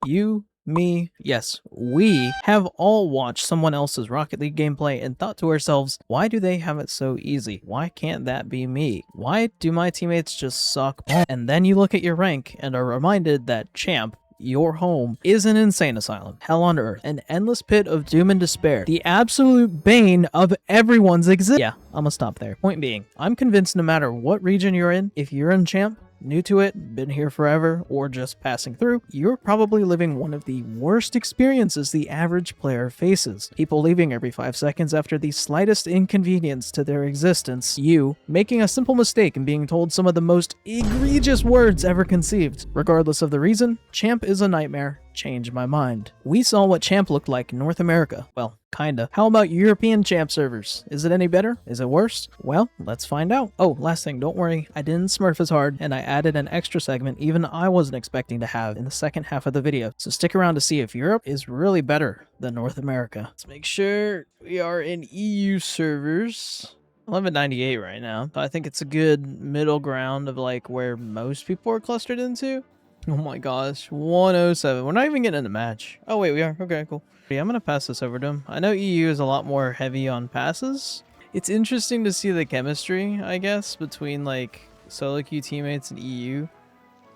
You, me, yes, we have all watched someone else's Rocket League gameplay and thought to ourselves, why do they have it so easy? Why can't that be me? Why do my teammates just suck? And then you look at your rank and are reminded that champ, your home, is an insane asylum, hell on earth, an endless pit of doom and despair, the absolute bane of everyone's existence. Yeah, I'm gonna stop there. Point being, I'm convinced no matter what region you're in, if you're in champ, new to it, been here forever, or just passing through, you're probably living one of the worst experiences the average player faces. People leaving every 5 seconds after the slightest inconvenience to their existence, you making a simple mistake and being told some of the most egregious words ever conceived. Regardless of the reason, champ is a nightmare. Change my mind. We saw what champ looked like in North America. Well, kinda. How about European champ servers? Is it any better? Is it worse? Well, let's find out. Oh, last thing, don't worry. I didn't smurf as hard, and I added an extra segment even I wasn't expecting to have in the second half of the video. So stick around to see if Europe is really better than North America. Let's make sure we are in EU servers. 1198 right now. I think it's a good middle ground of like where most people are clustered into. Oh my gosh, 107. We're not even getting in a match. Oh wait, we are. Okay, cool. Yeah, I'm gonna pass this over to him. I know EU is a lot more heavy on passes. It's interesting to see the chemistry, I guess, between like solo queue teammates and EU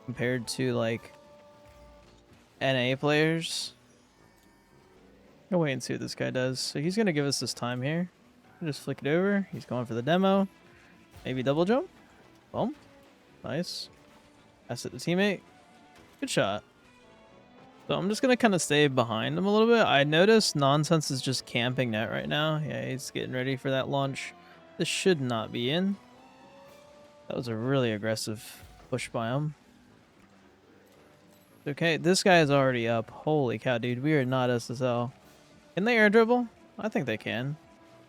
compared to like NA players. I'll wait and see what this guy does. So he's gonna give us this time here. Just flick it over. He's going for the demo. Maybe double jump. Boom. Nice. Pass it to teammate. Good shot. So I'm just going to kind of stay behind him a little bit. I noticed Nonsense is just camping net right now. Yeah, he's getting ready for that launch. This should not be in. That was a really aggressive push by him. Okay, this guy is already up. Holy cow, dude. We are not SSL. Can they air dribble? I think they can.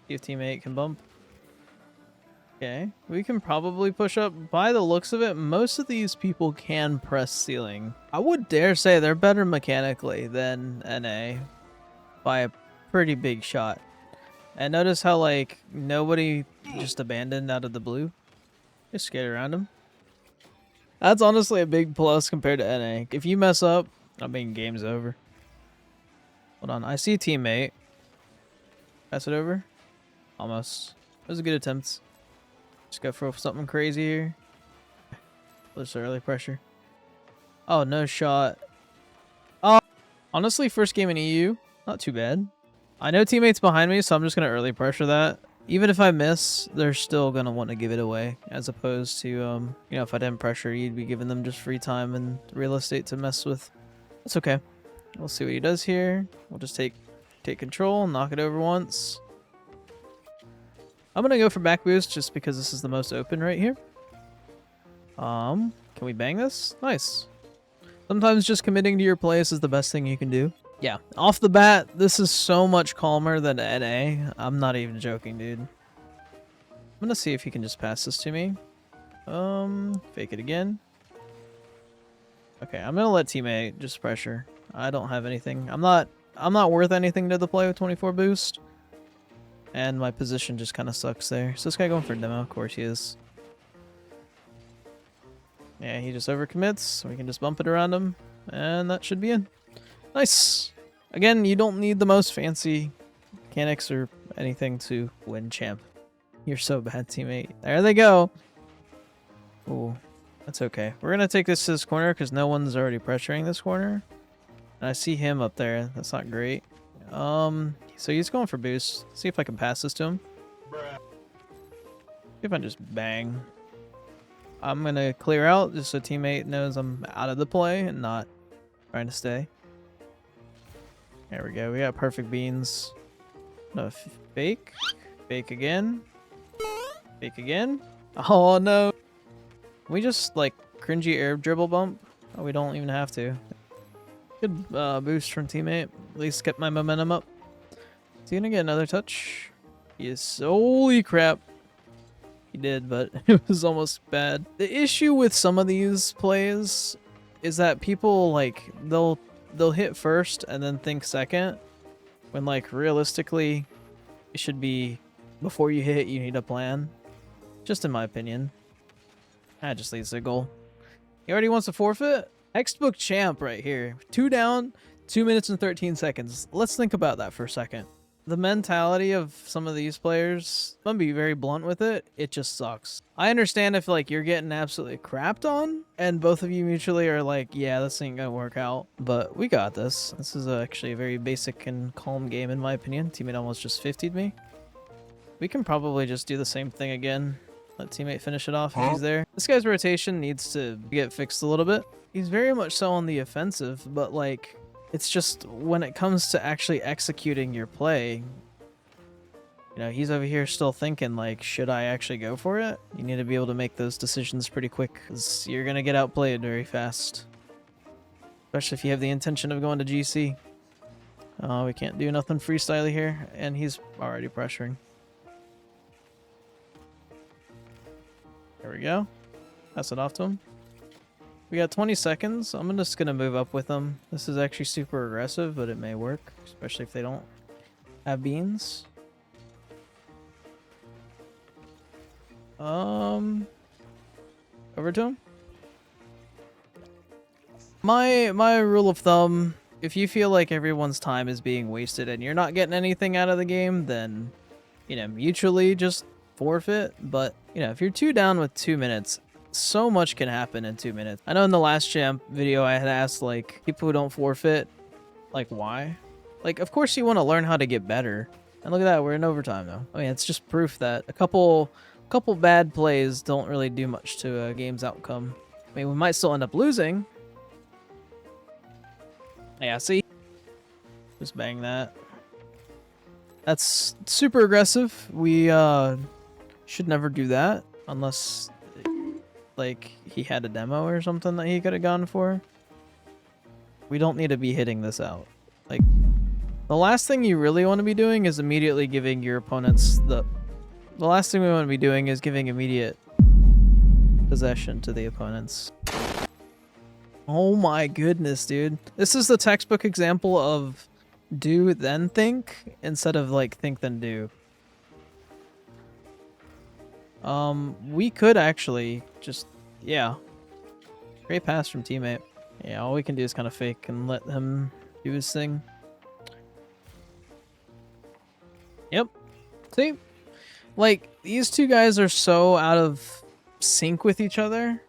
See if teammate can bump. Okay, we can probably push up. By the looks of it, most of these people can press ceiling. I would dare say they're better mechanically than NA by a pretty big shot. And notice how, like, nobody just abandoned out of the blue. Just skate around them. That's honestly a big plus compared to NA. If you mess up, I mean, game's over. Hold on, I see a teammate. Pass it over. Almost. It was a good attempt. Just go for something crazy here. Just early pressure. Oh, no shot. Oh, honestly, first game in EU, not too bad. I know teammates behind me, so I'm just going to early pressure that. Even if I miss, they're still going to want to give it away. As opposed to, you know, if I didn't pressure, you'd be giving them just free time and real estate to mess with. That's okay. We'll see what he does here. We'll just take control, knock it over once. I'm gonna go for back boost just because this is the most open right here. Can we bang this? Nice. Sometimes just committing to your place is the best thing you can do. Yeah, off the bat, this is so much calmer than NA. I'm not even joking, dude. I'm gonna see if he can just pass this to me. Fake it again. Okay, I'm gonna let teammate just pressure. I don't have anything. I'm not worth anything to the play with 24 boost. And my position just kind of sucks there. So this guy going for demo? Of course he is. Yeah, he just overcommits. So we can just bump it around him. And that should be in. Nice! Again, you don't need the most fancy mechanics or anything to win champ. You're so bad, teammate. There they go! Ooh, that's okay. We're going to take this to this corner because no one's already pressuring this corner. And I see him up there. That's not great. So he's going for boost. See if I can pass this to him. See if I just bang. I'm gonna clear out just so teammate knows I'm out of the play and not trying to stay. There we go. We got perfect beans. No, fake. Fake again. Fake again. Oh no. Can we just like cringy air dribble bump? Oh, we don't even have to. Good boost from teammate. At least kept my momentum up. Is he gonna get another touch? Yes. Holy crap. He did, but it was almost bad. The issue with some of these plays is that people like they'll hit first and then think second, when like realistically it should be before you hit you need a plan. Just in my opinion. That just leads to a goal. He already wants to forfeit? Textbook champ right here. 2 down, 2 minutes and 13 seconds. Let's think about that for a second. The mentality of some of these players, I'm gonna be very blunt with it, it just sucks. I understand if like you're getting absolutely crapped on and both of you mutually are like, yeah, this ain't gonna work out, but we got this. This is actually a very basic and calm game in my opinion. Teammate almost just 50'd me. We can probably just do the same thing again. Let teammate finish it off if he's there. This guy's rotation needs to get fixed a little bit. He's very much so on the offensive, but like, it's just when it comes to actually executing your play, you know, he's over here still thinking like, should I actually go for it? You need to be able to make those decisions pretty quick because you're going to get outplayed very fast. Especially if you have the intention of going to GC. We can't do nothing freestyle here, and he's already pressuring. There we go. Pass it off to him. We got 20 seconds. I'm just going to move up with them. This is actually super aggressive, but it may work, especially if they don't have beans. Over to him. My rule of thumb, if you feel like everyone's time is being wasted and you're not getting anything out of the game, then, you know, mutually just forfeit. But, you know, if you're 2 down with 2 minutes, so much can happen in 2 minutes. I know in the last champ video I had asked like people who don't forfeit, like why? Like of course you want to learn how to get better. And look at that, we're in overtime though. I mean, it's just proof that a couple bad plays don't really do much to a game's outcome. I mean, we might still end up losing. Yeah, see? Just bang that. That's super aggressive. We should never do that unless like he had a demo or something that he could have gone for. We don't need to be hitting this out. Like, the last thing you really want to be doing is immediately giving your opponents the last thing we want to be doing is giving immediate possession to the opponents. Oh my goodness, dude. This is the textbook example of do then think instead of like think then do. We could actually just, yeah. Great pass from teammate. Yeah, all we can do is kind of fake and let him do his thing. Yep. See? Like, these two guys are so out of sync with each other.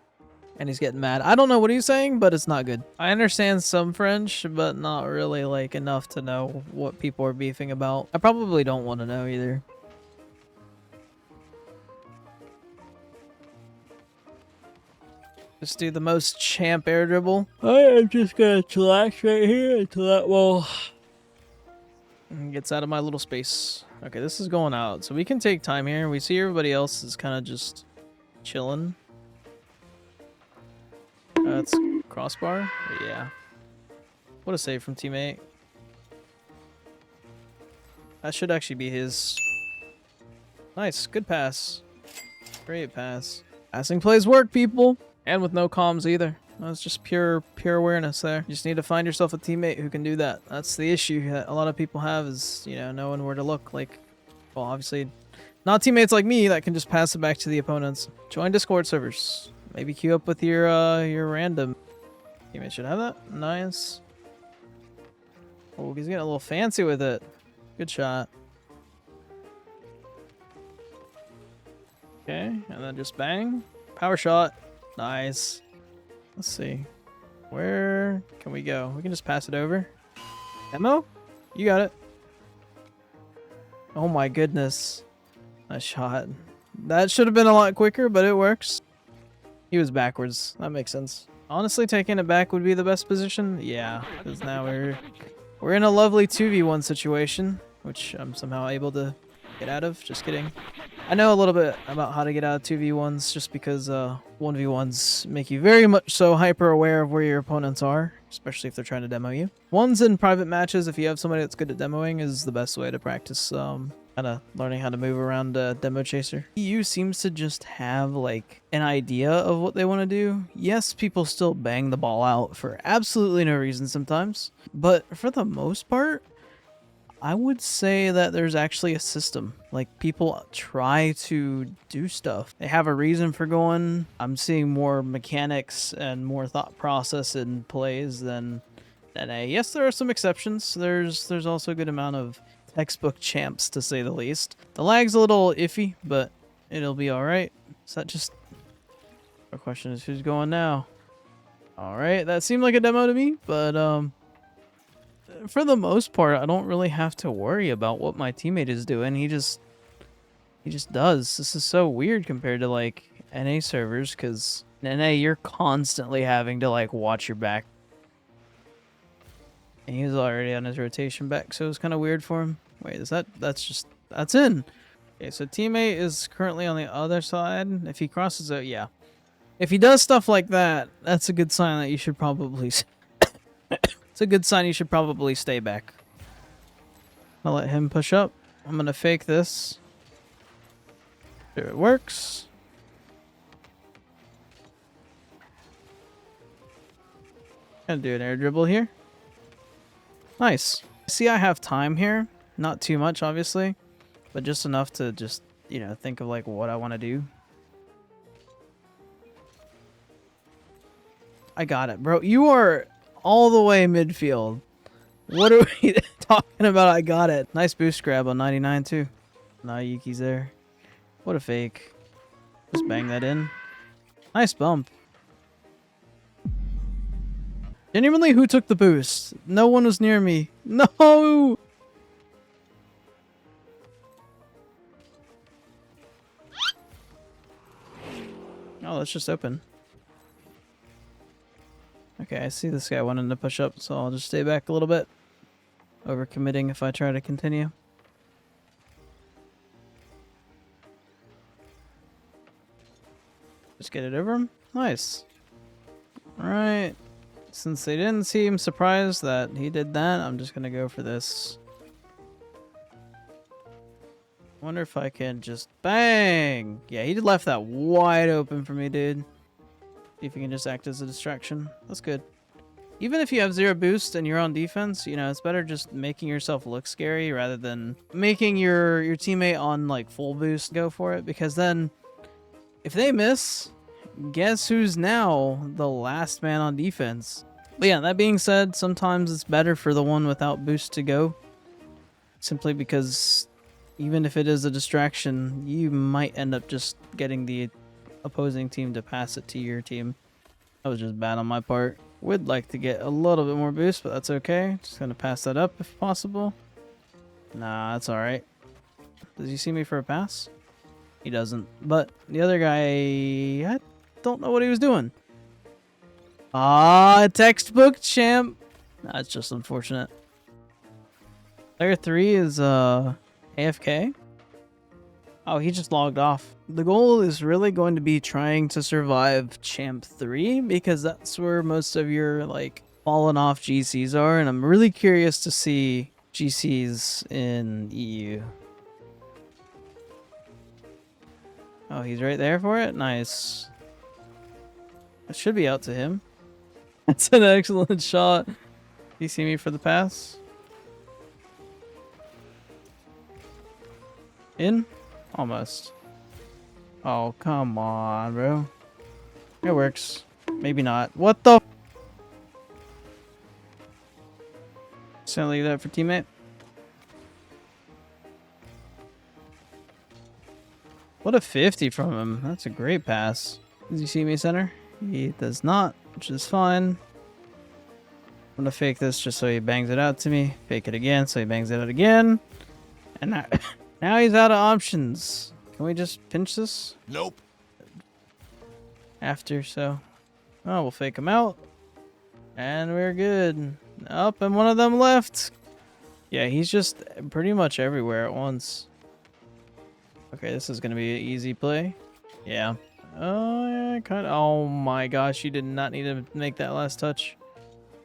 And he's getting mad. I don't know what he's saying, but it's not good. I understand some French, but not really, like, enough to know what people are beefing about. I probably don't want to know either. Just do the most champ air dribble. I am just gonna chillax right here until that wall gets out of my little space. Okay, this is going out, so we can take time here. We see everybody else is kind of just chilling. That's crossbar? Yeah. What a save from teammate. That should actually be his. Nice, good pass. Great pass. Passing plays work, people. And with no comms either. That's just pure awareness there. You just need to find yourself a teammate who can do that. That's the issue that a lot of people have is, you know, knowing where to look. Like, well, obviously, not teammates like me that can just pass it back to the opponents. Join Discord servers. Maybe queue up with your random teammate. Should have that. Nice. Oh, he's getting a little fancy with it. Good shot. Okay, and then just bang. Power shot. Nice. Let's see. Where can we go? We can just pass it over. Demo? You got it. Oh my goodness. Nice shot. That should have been a lot quicker, but it works. He was backwards. That makes sense. Honestly, taking it back would be the best position. Yeah, because now we're in a lovely 2v1 situation, which I'm somehow able to get out of. Just kidding. I know a little bit about how to get out of 2v1s just because 1v1s make you very much so hyper aware of where your opponents are, especially if they're trying to demo you. Ones in private matches, if you have somebody that's good at demoing, is the best way to practice kind of learning how to move around Demo Chaser. EU seems to just have like an idea of what they want to do. Yes, people still bang the ball out for absolutely no reason sometimes, but for the most part, I would say that there's actually a system. Like, people try to do stuff. They have a reason for going. I'm seeing more mechanics and more thought process in plays than a. Yes, there are some exceptions. There's also a good amount of textbook champs, to say the least. The lag's a little iffy, but it'll be alright. Is that just... Our question is, who's going now? Alright, that seemed like a demo to me, but for the most part, I don't really have to worry about what my teammate is doing. He just does. This is so weird compared to like NA servers, because in NA you're constantly having to like watch your back. And he was already on his rotation back, so it was kind of weird for him. Wait, that's in. Okay, so teammate is currently on the other side. If he crosses it, yeah. If he does stuff like that, that's a good sign that you should probably... It's a good sign you should probably stay back. I'll let him push up. I'm going to fake this. There it works. Gonna do an air dribble here. Nice. See, I have time here. Not too much, obviously. But just enough to just, you know, think of like what I want to do. I got it, bro. You are all the way midfield. What are we talking about? I got it. Nice boost grab on 99 too. Nah, Yuki's there. What a fake. Just bang that in. Nice bump. Genuinely, who took the boost? No one was near me. No! Oh, that's just open. Okay, I see this guy wanting to push up, so I'll just stay back a little bit. Overcommitting if I try to continue. Just get it over him. Nice. Alright. Since they didn't seem surprised that he did that, I'm just gonna go for this. Wonder if I can just bang! Yeah, he left that wide open for me, dude. See if he can just act as a distraction. That's good. Even if you have 0 boost and you're on defense, you know, it's better just making yourself look scary rather than making your teammate on like full boost go for it, because then if they miss, guess who's now the last man on defense? But yeah, that being said, sometimes it's better for the one without boost to go, simply because even if it is a distraction, you might end up just getting the opposing team to pass it to your team. That was just bad on my part. Would like to get a little bit more boost, but that's okay. Just gonna pass that up if possible. Nah, that's alright. Does he see me for a pass? He doesn't. But the other guy, I don't know what he was doing. Ah, textbook champ. That's just unfortunate. Player 3 is AFK. Oh, he just logged off. The goal is really going to be trying to survive Champ 3, because that's where most of your, like, fallen off GCs are, and I'm really curious to see GCs in EU. Oh, he's right there for it? Nice. It should be out to him. That's an excellent shot. You see me for the pass? In? Almost. Oh, come on, bro. It works. Maybe not. What the? Just gonna leave that for teammate. What a 50 from him. That's a great pass. Does he see me center? He does not, which is fine. I'm gonna fake this just so he bangs it out to me. Fake it again so he bangs it out again. And now, now he's out of options. Can we just pinch this? Nope. After, so. Oh, we'll fake him out. And we're good. Up, and one of them left. Yeah, he's just pretty much everywhere at once. Okay, this is going to be an easy play. Yeah. Oh, yeah, kind of. Oh my gosh, you did not need to make that last touch.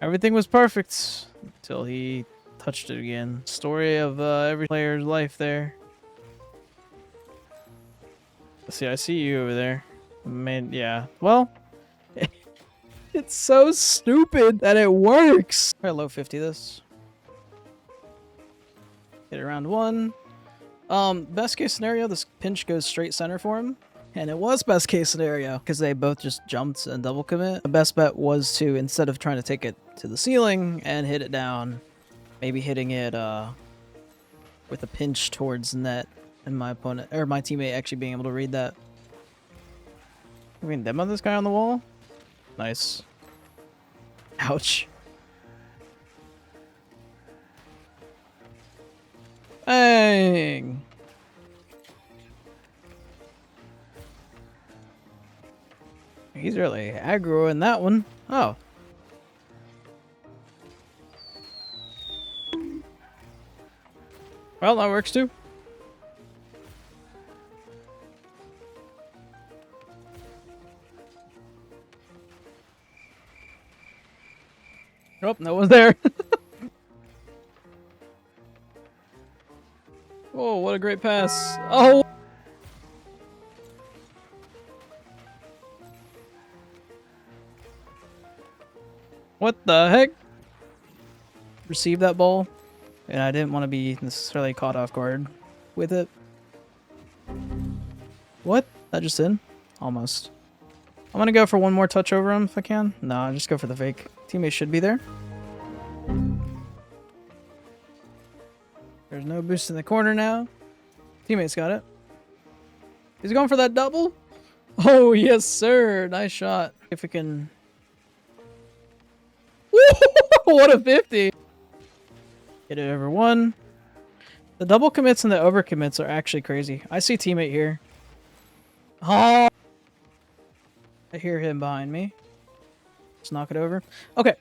Everything was perfect until he touched it again. Story of every player's life there. See, I see you over there. Man, yeah. Well, it's so stupid that it works. All right, low 50 this. Hit it around 1. Best case scenario, this pinch goes straight center for him. And it was best case scenario because they both just jumped and double commit. The best bet was to, instead of trying to take it to the ceiling and hit it down, maybe hitting it with a pinch towards net, and my opponent or my teammate actually being able to read that. We can demo this guy on the wall. Nice. Ouch. Bang! He's really aggro in that one. Oh. Well, that works too. Oh, no one's there. Oh, what a great pass. Oh! What the heck? Received that ball, and I didn't want to be necessarily caught off guard with it. What? That just in? Almost. I'm gonna go for one more touch over him if I can. No, I'll just go for the fake. Teammate should be there. There's no boost in the corner now. Teammate's got it. He's going for that double? Oh, yes, sir. Nice shot. If we can... What a 50! Hit it over 1. The double commits and the over commits are actually crazy. I see teammate here. Oh! I hear him behind me. Let's knock it over. Okay.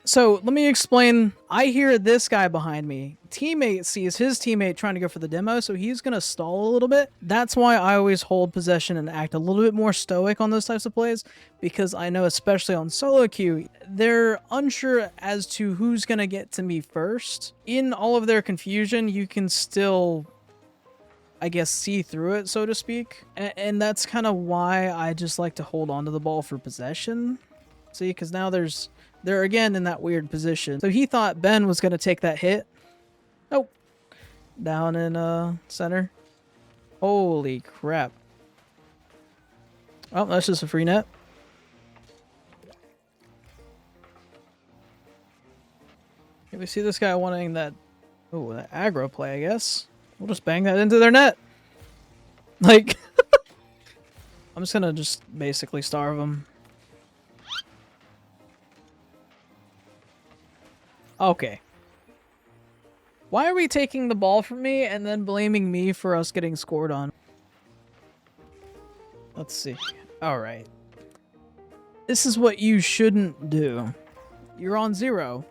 So let me explain. I hear this guy behind me. Teammate sees his teammate trying to go for the demo, so he's going to stall a little bit. That's why I always hold possession and act a little bit more stoic on those types of plays, because I know, especially on solo queue, they're unsure as to who's going to get to me first. In all of their confusion, you can still, I guess, see through it, so to speak. And that's kind of why I just like to hold on to the ball for possession. See, because now they're again in that weird position. So he thought Ben was going to take that hit. Nope. Down in center. Holy crap. Oh, that's just a free net. Here we see this guy wanting that, oh, that aggro play, I guess. We'll just bang that into their net. Like, I'm just going to just basically starve them. Okay. Why are we taking the ball from me and then blaming me for us getting scored on? Let's see. Alright. This is what you shouldn't do. You're on 0.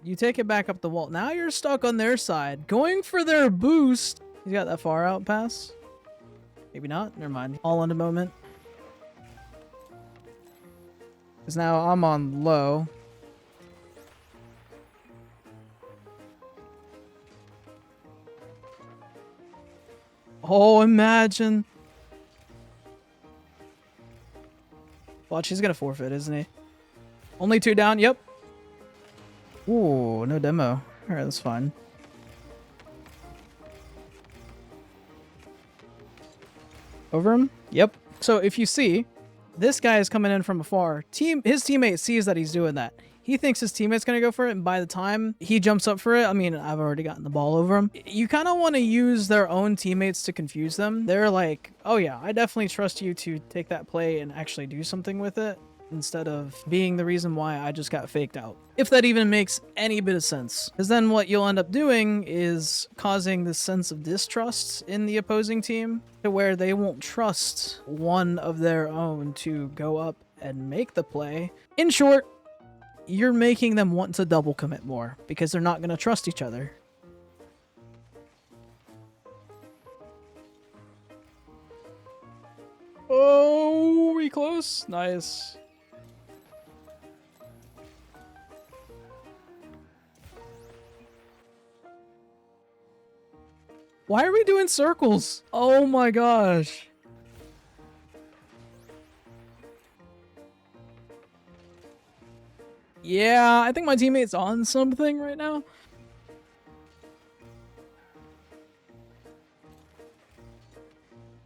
You take it back up the wall. Now you're stuck on their side. Going for their boost. He's got that far out pass. Maybe not. Never mind. All in a moment. Because now I'm on low. Oh, imagine. Watch, he's gonna forfeit, isn't he? Only 2 down, yep. Ooh, no demo. Alright, that's fine. Over him? Yep. So if you see, this guy is coming in from afar. His teammate sees that he's doing that. He thinks his teammate's going to go for it, and by the time he jumps up for it, I mean, I've already gotten the ball over him. You kind of want to use their own teammates to confuse them. They're like, oh yeah, I definitely trust you to take that play and actually do something with it, instead of being the reason why I just got faked out. If that even makes any bit of sense. Because then what you'll end up doing is causing this sense of distrust in the opposing team, to where they won't trust one of their own to go up and make the play. In short, you're making them want to double commit more because they're not going to trust each other. Oh, we close? Nice. Why are we doing circles? Oh my gosh. Yeah, I think my teammate's on something right now.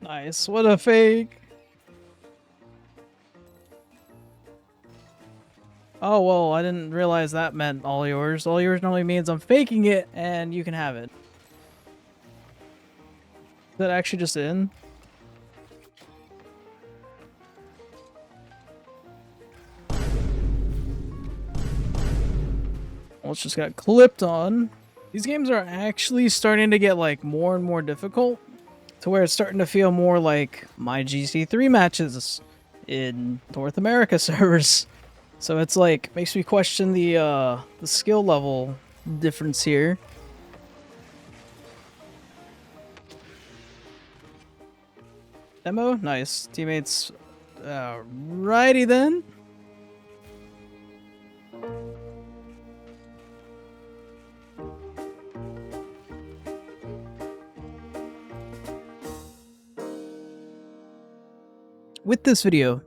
Nice. What a fake. Oh, well, I didn't realize that meant all yours. All yours normally means I'm faking it and you can have it. Is that actually just in? Well, it's just got clipped on. These games are actually starting to get like more and more difficult to where it's starting to feel more like my GC3 matches in North America servers. So it's like makes me question the skill level difference here. Demo? Nice. Teammates. Righty then. With this video,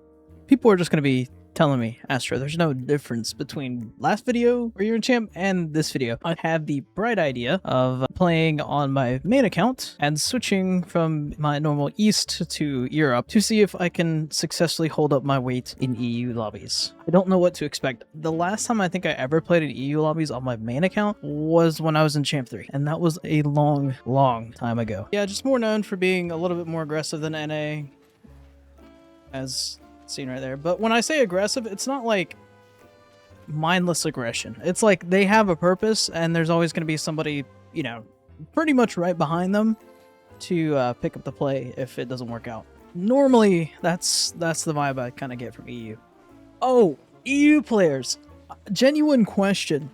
people are just going to be telling me, Astro, there's no difference between last video where you're in champ and this video. I have the bright idea of playing on my main account and switching from my normal East to Europe to see if I can successfully hold up my weight in EU lobbies. I don't know what to expect. The last time I think I ever played in EU lobbies on my main account was when I was in Champ 3, and that was a long time ago. Yeah, just more known for being a little bit more aggressive than NA, as seen right there. But when I say aggressive, it's not like mindless aggression. It's like they have a purpose and there's always going to be somebody, you know, pretty much right behind them to pick up the play if it doesn't work out. Normally, that's the vibe I kind of get from EU. Oh, EU players. Genuine question.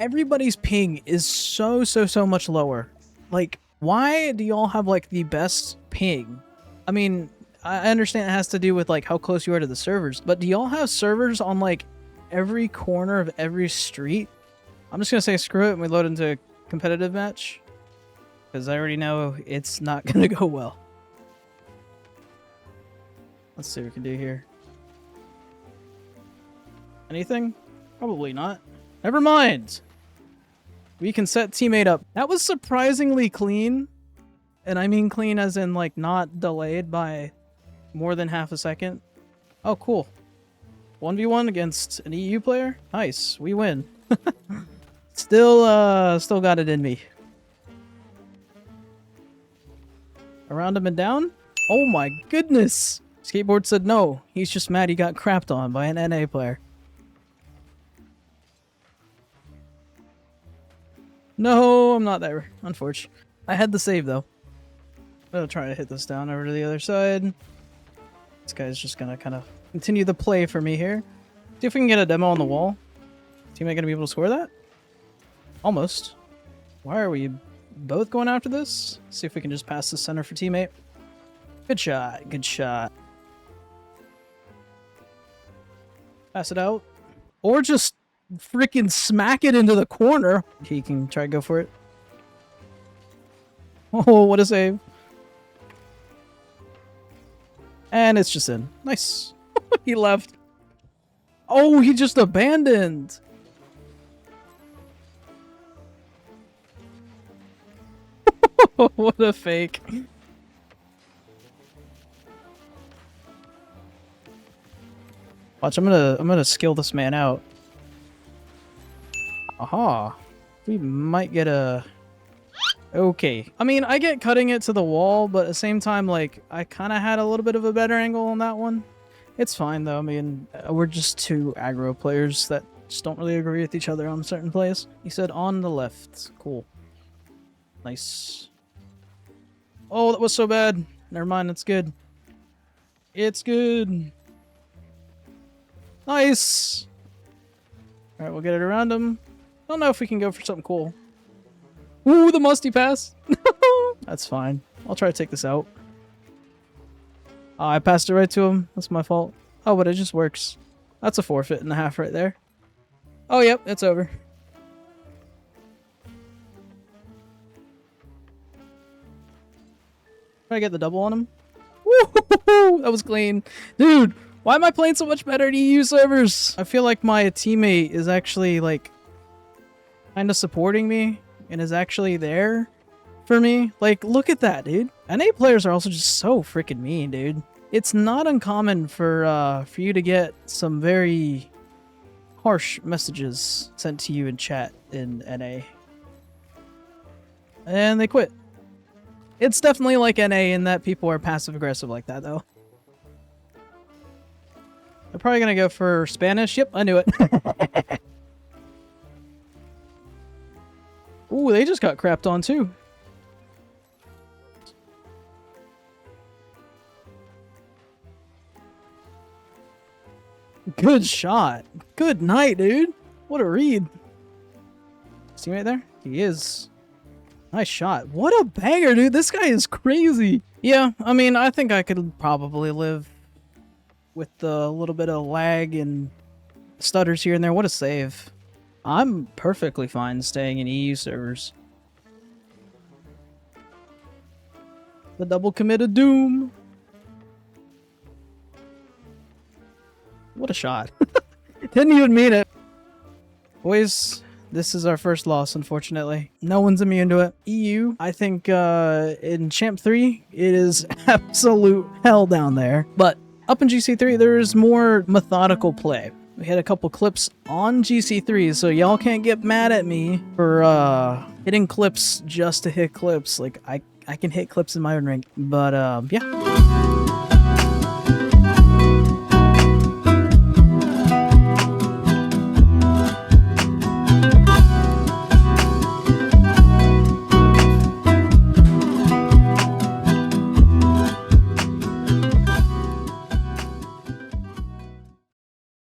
Everybody's ping is so much lower. Like, why do y'all have like the best ping? I mean, I understand it has to do with like how close you are to the servers, but do y'all have servers on like every corner of every street? I'm just gonna say screw it and we load into a competitive match, because I already know it's not gonna go well. Let's see what we can do here. Anything? Probably not. Never mind. We can set teammate up. That was surprisingly clean, and I mean clean as in like not delayed by more than half a second. Oh, cool. 1v1 against an EU player? Nice. We win. Still got it in me. Around him and down? Oh my goodness! Skateboard said no. He's just mad he got crapped on by an NA player. No, I'm not there. Unfortunately. I had the save though. I'm gonna try to hit this down over to the other side. This guy's just gonna kind of continue the play for me here. See if we can get a demo on the wall. Teammate gonna be able to score that? Almost. Why are we both going after this? See if we can just pass the center for teammate. Good shot. Good shot. Pass it out. Or just freaking smack it into the corner. He can try to go for it. Oh, what a save. And it's just in. Nice. He left. Oh, he just abandoned. What a fake. Watch, I'm gonna skill this man out. Aha. We might get a... Okay. I mean, I get cutting it to the wall, but at the same time, like, I kind of had a little bit of a better angle on that one. It's fine, though. I mean, we're just two aggro players that just don't really agree with each other on certain plays. He said on the left. Cool. Nice. Oh, that was so bad. Never mind, it's good. It's good. Nice. All right, we'll get it around him. I don't know if we can go for something cool. Ooh, the musty pass. That's fine. I'll try to take this out. Oh, I passed it right to him. That's my fault. Oh, but it just works. That's a forfeit and a half right there. Oh, yep, it's over. Try to get the double on him. Woo! That was clean. Dude, why am I playing so much better at EU servers? I feel like my teammate is actually, like, kind of supporting me and is actually there for me. Like, look at that, dude. NA players are also just so freaking mean, dude. It's not uncommon for you to get some very harsh messages sent to you in chat in NA. And they quit. It's definitely like NA in that people are passive-aggressive like that, though. They're probably gonna go for Spanish. Yep, I knew it. Ooh, they just got crapped on, too. Good shot. Good night, dude. What a read. Is he right there? He is. Nice shot. What a banger, dude. This guy is crazy. Yeah, I mean, I think I could probably live with a little bit of lag and stutters here and there. What a save. I'm perfectly fine staying in EU servers. The double commit of doom. What a shot. Didn't even mean it. Boys, this is our first loss, unfortunately. No one's immune to it. EU, I think in Champ 3, it is absolute hell down there. But up in GC3, there's more methodical play. We had a couple clips on GC3, so y'all can't get mad at me for hitting clips just to hit clips. Like, I can hit clips in my own ring. But, yeah.